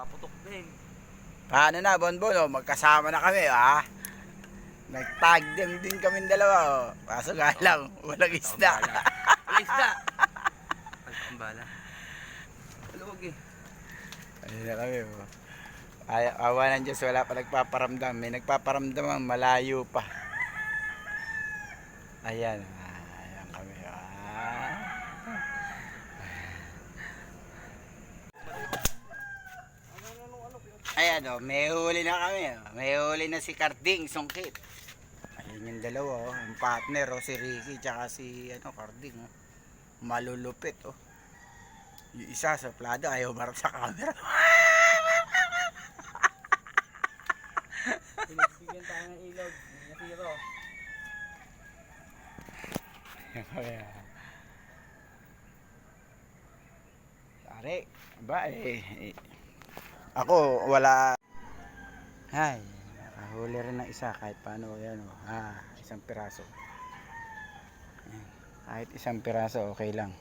nakaputok din. Paano na, Bonbon? Oh, magkasama na kami, ha? Nag-tag din kami dalawa, oh. Kaso nga lang, walang isda. Wala isda. Pagkambala. Maluwag eh. Ayun na kami, oh. Ay, awa ng Diyos, wala pa nagpaparamdam. May nagpaparamdam ang malayo pa. Ayan, ayan kami, Ayan, oh, may huli na kami, oh. May huli na si Carding, sungkit. Ayun yung dalawa, oh. Yung partner, oh, si Ricky, tsaka si, Carding, oh. Malulupit, oh. Yung isa sa plado, ayaw marap sa camera. Pinagbigyan tayo ng ilog. Natiro. Pare, ba ako wala. Ay, nakahuli rin ng isa kahit paano, yan, oh. Isang piraso. Kahit isang piraso, okay lang.